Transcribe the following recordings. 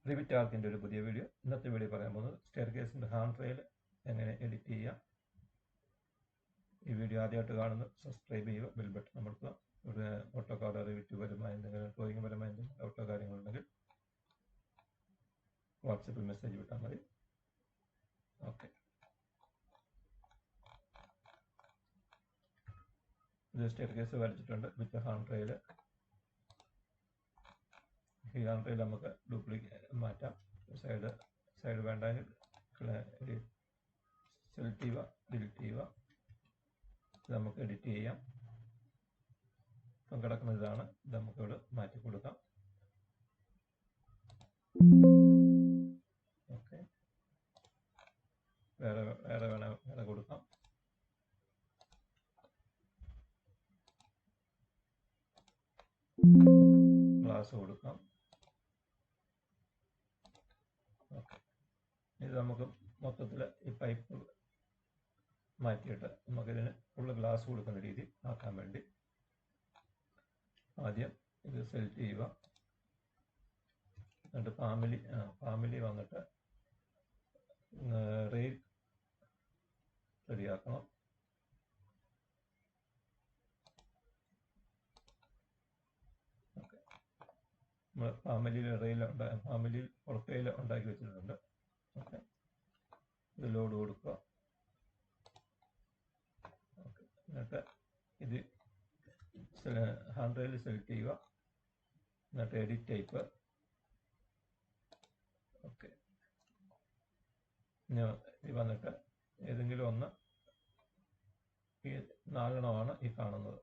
Revit ആർക്കിൻ്റെ ഒരു പുതിയ video. ഇന്നത്തെ വീഡിയോ പറയാൻ പോകുന്നത് സ്റ്റെയർകേസിൻ്റെ ഹാൻഡ് റെയിൽ എങ്ങനെ എഡിറ്റ് ചെയ്യാം. ഈ വീഡിയോ ആദ്യമായിട്ട് കാണുന്ന സബ്സ്ക്രൈബ് ചെയ്യുക, ബെൽ ബട്ടൺ അമർത്തുക. ഒരു ഓട്ടോകാർഡ് റിവിറ്റ് പരമായ എന്തെങ്കിലും ഡ്രോയിങ് പരമായ എന്തെങ്കിലും ഡൗട്ടോ കാര്യങ്ങളുണ്ടെങ്കിൽ വാട്സപ്പിൽ മെസ്സേജ് വിട്ടാൽ മതി. ഓക്കെ, ഇത് സ്റ്റെയർകേസ് വരച്ചിട്ടുണ്ട് വിത്ത് ഹാൻഡ് റെയിൽ. ഈ ഹാൻഡ് റെയിൽ നമുക്ക് ഡ്യൂപ്ലിക്കേറ്റ് മാറ്റാം. സൈഡ് വേണ്ടെങ്കിൽ സെലക്ട് ചെയ്യുക, ഡിലീറ്റ് ചെയ്യുക. ഇത് നമുക്ക് എഡിറ്റ് ചെയ്യാം. ഇപ്പം കിടക്കുന്ന ഇതാണ്, ഇത് നമുക്കിവിടെ മാറ്റി കൊടുക്കാം. ഓക്കെ, വേറെ കൊടുക്കാം. ഗ്ലാസ് കൊടുക്കാം. ഓക്കെ, ഇത് നമുക്ക് മൊത്തത്തിൽ ഈ പൈപ്പ് മാറ്റിയിട്ട് നമുക്കിതിന് ഫുള്ള് ഗ്ലാസ് കൊടുക്കുന്ന രീതി ആക്കാൻ വേണ്ടി ആദ്യം ഇത് സെലക്ട് ചെയ്യുക. എന്നിട്ട് ഫാമിലി വന്നിട്ട് റെയിൽ റെഡിയാക്കണം. ഓക്കെ, നമ്മൾ ഫാമിലിയിൽ പ്രൊഫൈൽ ഉണ്ടാക്കി വെച്ചിട്ടുണ്ട്. ഓക്കെ, ഇത് ലോഡ് കൊടുക്കുക. ഓക്കെ, എന്നിട്ട് ഇത് ഹാൻഡ് റെയിൽ സെലക്ട് ചെയ്യുക. എന്നിട്ട് എഡിറ്റ് ടൈപ്പ്. ഓക്കെ, ഇത് വന്നിട്ട് ഏതെങ്കിലും ഒന്ന്, ഈ 4 ഈ കാണുന്നത്.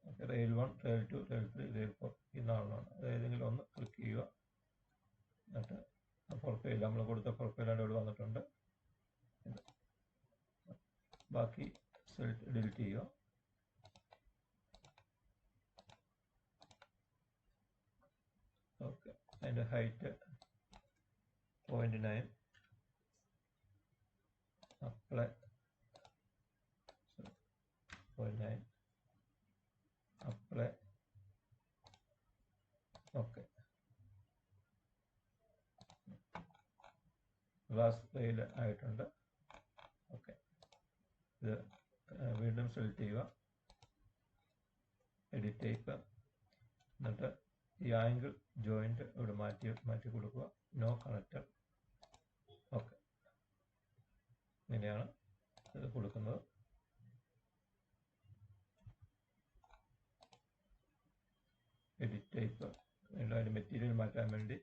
Okay, rail 1, rail 2, rail 3, rail 4, ഈ 4 അത് ഏതെങ്കിലും ഒന്ന് ക്ലിക്ക് ചെയ്യുക. എന്നിട്ട് പ്രൊഫൈൽ നമ്മൾ കൊടുത്ത പ്രൊഫൈലാണ് ഇവിടെ വന്നിട്ടുണ്ട്. ബാക്കി ഡിലീറ്റ് ചെയ്യുക. ഓക്കെ, അതിൻ്റെ height 0.9. Apply 0.9 apply. Okay, glass rail ആയിട്ടുണ്ട്. ഓക്കെ, ഇത് വീണ്ടും സെലക്ട് ചെയ്യുക, എഡിറ്റ് ടൈപ്പ്. എന്നിട്ട് ഈ ആംഗിൾ ജോയിന്റ് ഇവിടെ മാറ്റി കൊടുക്കുക. No connector. ഓക്കെ, ഇങ്ങനെയാണ് ഇത് കൊടുക്കുന്നത്. Edit type. വീണ്ടും അതിൻ്റെ മെറ്റീരിയൽ മാറ്റാൻ വേണ്ടി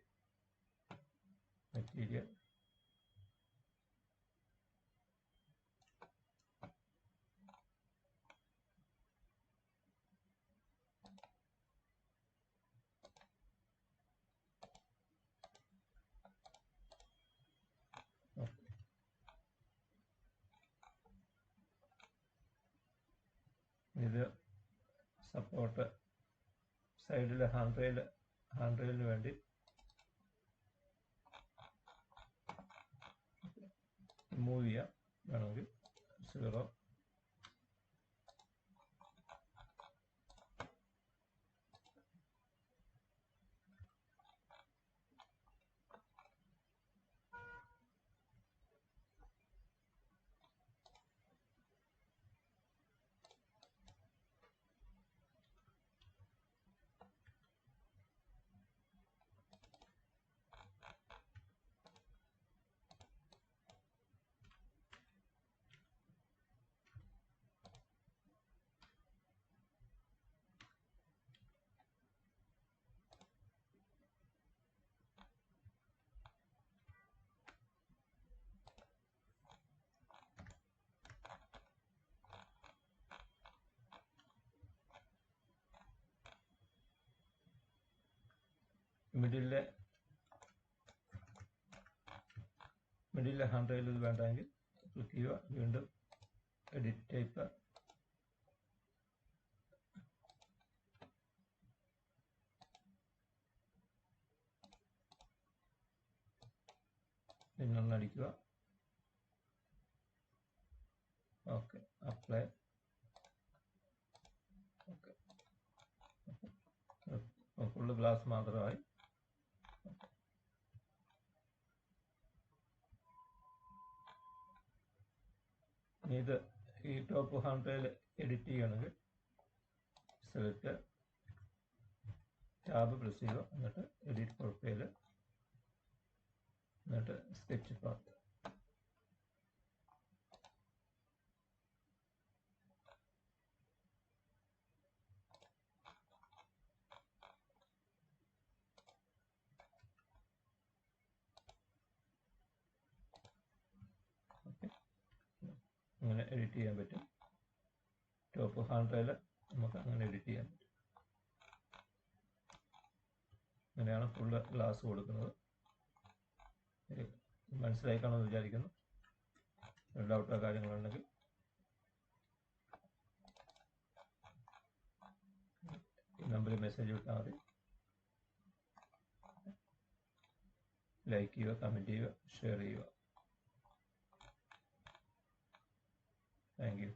മെറ്റീരിയൽ. ഇത് സപ്പോർട്ട് സൈഡിലെ ഹാൻഡ് റെയിലിന് വേണ്ടി മൂവ് ചെയ്യാം. വേണമെങ്കിൽ 0. മിഡിലെ ഹാൻഡ് റെയിൽ ഇത് വേണ്ടെങ്കിൽ ക്ലിക്ക് ചെയ്യുക. വീണ്ടും എഡിറ്റ് ടൈപ്പ്. പിന്നെ അടിക്കുക. Okay, apply. Okay, full glass മാത്രമായി. ഇത് ഈ ടോപ്പ് ഹാൻഡ് റെയിൽ എഡിറ്റ് ചെയ്യണമെങ്കിൽ സെലക്ട് ടാബ് പ്രസ് ചെയ്യുക, എന്നിട്ട് എഡിറ്റ് പ്രൊഫൈൽ, എന്നിട്ട് സ്കെച്ച് പാത്ത്. അങ്ങനെ എഡിറ്റ് ചെയ്യാൻ പറ്റും. ടോപ്പ് ഹാൻഡ് റെയിൽ നമുക്ക് അങ്ങനെ എഡിറ്റ് ചെയ്യാൻ പറ്റും. അങ്ങനെയാണ് ഫുള്ള് ഗ്ലാസ് കൊടുക്കുന്നത്. മനസ്സിലായി കാണുമെന്ന് വിചാരിക്കുന്നു. ഡൗട്ടോ കാര്യങ്ങളുണ്ടെങ്കിൽ ഈ നമ്പറിൽ മെസ്സേജ് വിട്ടാൽ മതി. ലൈക്ക് ചെയ്യുക, കമൻറ്റ് ചെയ്യുക, ഷെയർ ചെയ്യുക. Thank you.